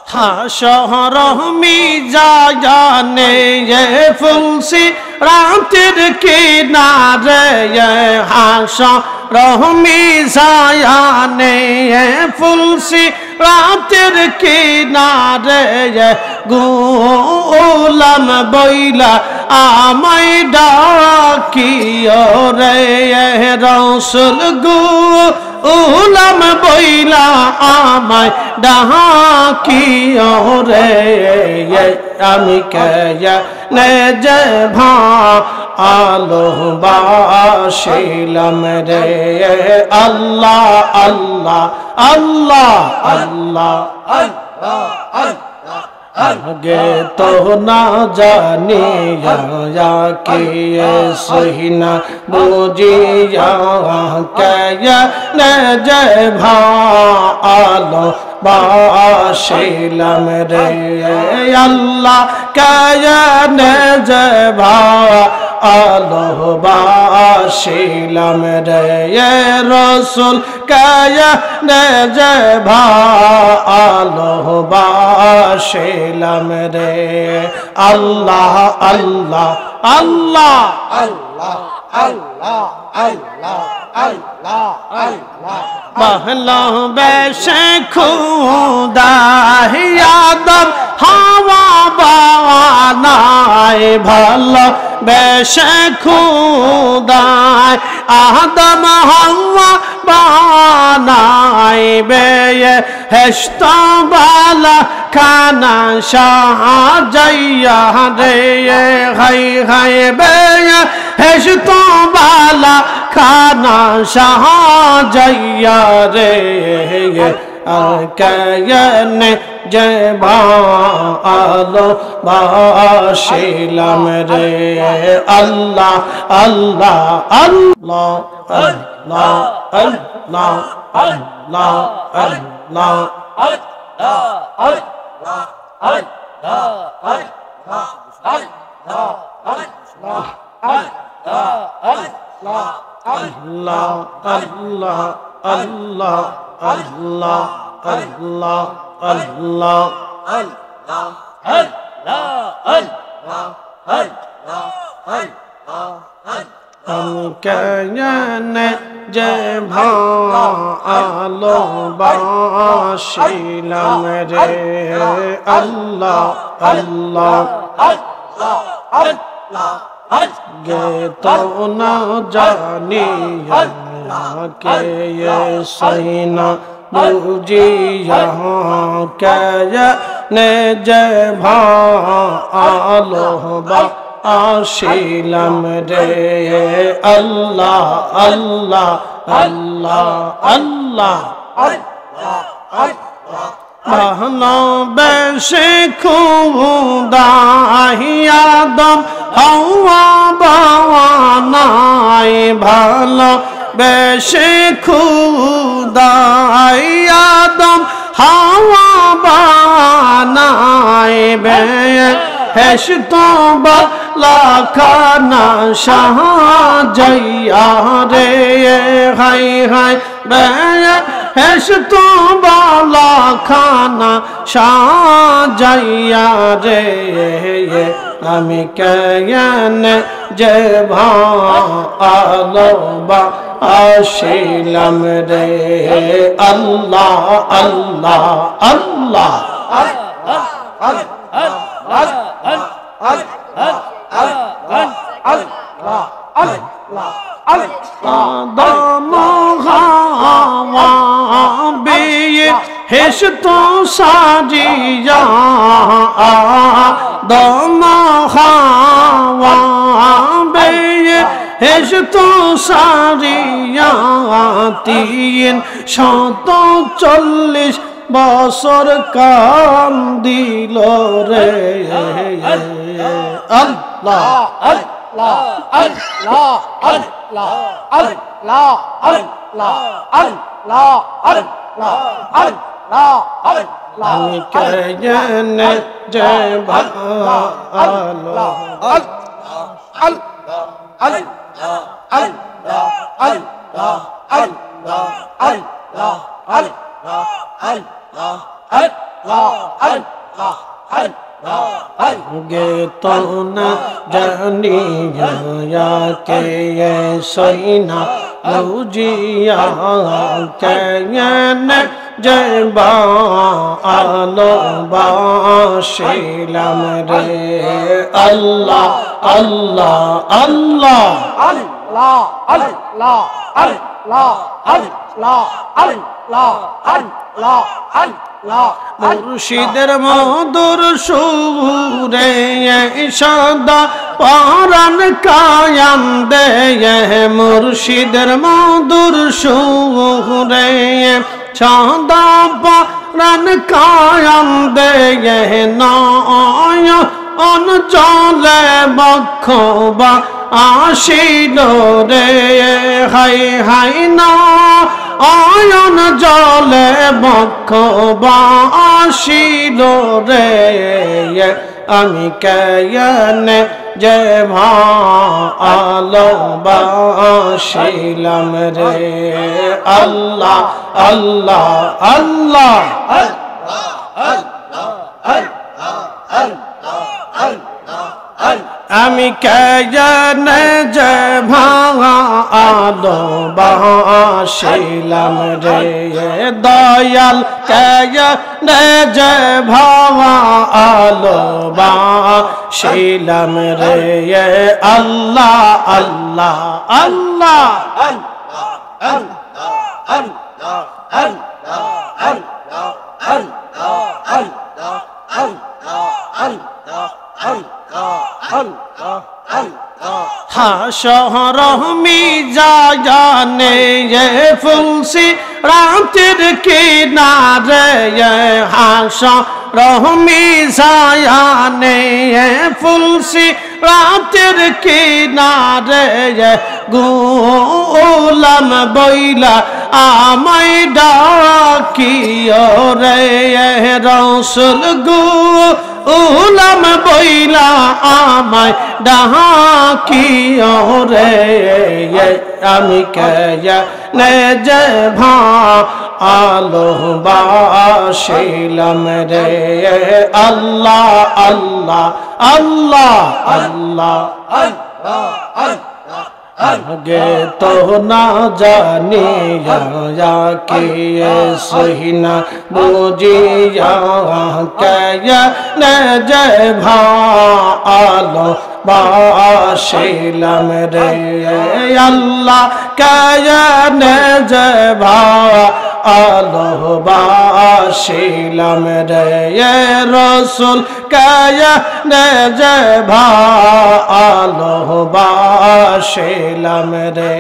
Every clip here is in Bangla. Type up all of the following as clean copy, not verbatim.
হাশর মিজানে ফুলসি রাতের কিনারে হাশর মিজানে ফুলসি রাতের কিনারে গোলাম বইলা আমায় ডাকিও রে রাসূল গোলাম বইলা আমায় ডাকিও রে আমি কেনে যে ভালোবাসিলাম রে আল্লাহ আল্লাহ আল্লাহ আল্লাহ আগে তো না জানিয়া কে সহিনা বুঝিয়া কেনে যে ভালোবাসিলাম রে আল্লাহ কেনে যে ভালোবাসিলাম রে রাসূল কেনে যে ভালোবাসিলাম রে আল্লাহ আল্লাহ আল্লাহ আল্লাহ আল্লাহ আল্লাহ আল্লাহ আল্লাহ ভালোবেসে খোদা আদম হাওয়া বানায় ভালোবেসে খোদা আদম হাওয়া বানায় বেহেশত বালা খানা সাজাইয়া রে হাই হাই বেহেশত বালা খানা সাজাইয়া রে কেনে যে ভালোবাসিলাম রে আল্লাহ আল্লাহ আল্লাহ আল্লাহ আল্লাহ আল্লাহ আল্লাহ আল্লাহ আল্লাহ আল্লাহ আল্লাহ আল্লাহ আল্লাহ আমি কেনে যে ভালোবাসিলাম রে আল্লাহ আল্লাহ গে তো না জানিয়া কে সহিনা বুঝিয়া কেনে যে ভালোবাসিলাম রে আল্লাহ আল্লাহ আল্লাহ আল্লাহ ভালোবেসে খোদা আদম হাওয়া বানায় ভালোবেসে খোদা আদম হাওয়া বানায় বেহেশত বালা খানা সাজাইয়া রে হাই হাই বেহেশত বালা খানা সাজাইয়া রে আমি কেনে যে ভালোবাসিলাম রে আল্লাহ আল্লাহ আল্লাহ আদম হাওয়া বেহেশত সাজিয়া আদম হাওয়া বেহেশত সাজিয়া 340 বছর কান্দিল রে আল্লাহ আল্লাহ আল্লাহ আল্লাহ আল্লাহ আল্লাহ আল্লাহ আল্লাহ আল্লাহ আল্লাহ আমি কেনে যে ভালো আল্লাহ আল্লাহ আল্লাহ আল্লাহ আল্লাহ আল্লাহ गे तो न जानिया के ये सोइना लौजिया के न जबा आलो बाशिलम रे अल्लाह अल्लाह अल्लाह अल्लाह अल्लाह अल्लाह अल्लाह अल्लाह अल्लाह अल्लाह मुर्शिদের মধুর সুরে ইশাদা পরাণ কায়াম দে মুর্শিদের মধুর সুরে চাঁদা পরাণ কায়াম দে নয় অঞ্চলে বক্ষবা আসিল রে হাই হাই না আয়ন জলে বক্ষবা আসিল রে আমি কেয়নে যে ভালো বাসিলাম রে আল্লাহ আল্লাহ আল্লাহ আমি কেয়নে যে ভালো বাসিলাম রে দয়াল কেয়নে যে ভালো বাসিলাম রে আল্লাহ আল্লাহ আল্লাহ হাশর মিজানে ফুলসি রাতের কিনারে হাশর মিজানে ফুলসি রাতের কিনারে গোলাম বইলা আমায় ডাকিও রে রাসূল গোলাম বইলা আমায় ডাকিও রে আমি কেয়নে যে ভালো বাসিলাম রে আল্লাহ আল্লাহ আল্লাহ আল্লাহ আগে তো না জানিয়া কে সহিনা বুঝিয়া কেয়নে যে ভালো বাসিলাম রে আল্লাহ কেয়নে যে ভালো বাসিলাম রে রাসূল কেয়নে যে ভালো বাসিলাম রে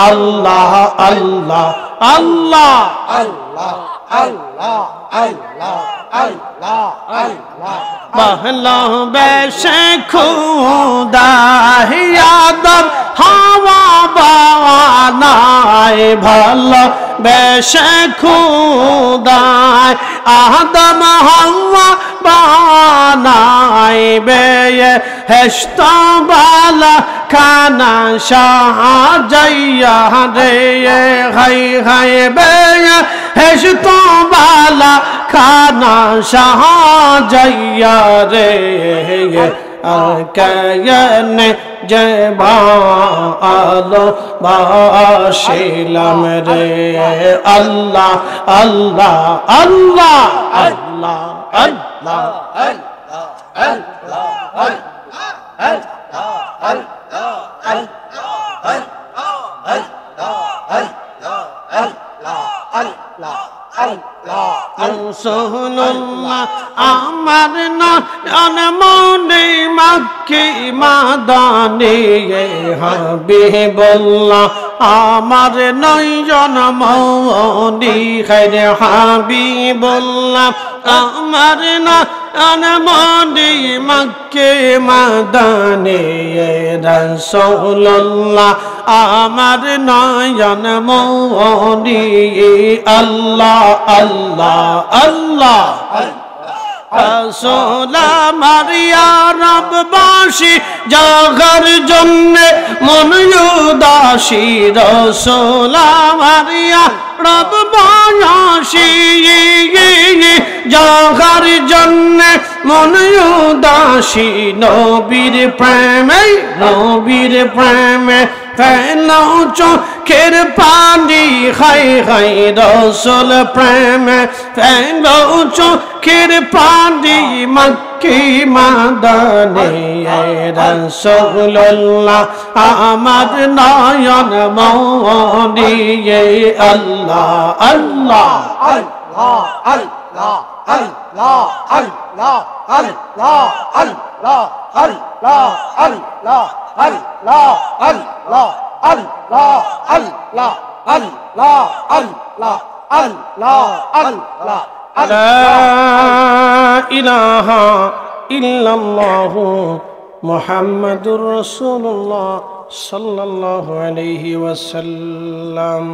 আল্লাহ আল্লাহ আল্লাহ আল্লাহ আল্লাহ আল্লাহ আল্লাহ আল্লাহ ভালোবেসে খুদা আদম হাওয়া বানায় ভালোবেসে খুদা আদম হাওয়া বানায় বেহেশত বালা খানা সাজাইয়া রে হাই হাই বেহেশত বালা খানা সাজাইয়া রে আর কেয়নে যে ভালো বাসিলাম রে আল্লাহ আল্লাহ আল্লাহ আল্লাহ আল্লাহ রাসূলুল্লাহ আমার নয়ন মনে মক্কি মাদানি হাবিবুল্লাহ আমার নয়ন মনে খায়রে হাবিবুল্লাহ আমার নয়ন মনে মক্কি মাদানি রাসূলুল্লাহ আমার নয়ন মনে আল্লাহ আল্লাহ আল্লাহ রাসূল আমার ইয়া রববাসী জাগার জন্যে মন উদাসী রসুল আমার ইয়া রববাসী জাগার জন্যে মন উদাসী নবীর প্রেমে নবীর প্রেমে ফেলো চোখের পানি খাই খাই রসুল প্রেমে ফেলো চোখের পানি মক্কি মাদানি রসুল্লাহ আমার নয়ন মনি আল্লাহ আল্লাহ আল্লাহ আল্লাহ আল্লাহ আল্লাহ আল্লাহ আল্লাহ আল্লাহ আল্লাহ আল্লাহ আল্লাহ আল্লাহ আল্লাহ আল্লাহ আল্লাহ আল্লাহ আল্লাহ লা ইলাহা ইল্লাল্লাহ মুহাম্মাদুর রাসূলুল্লাহ সাল্লাল্লাহু আলাইহি ওয়াসাল্লাম।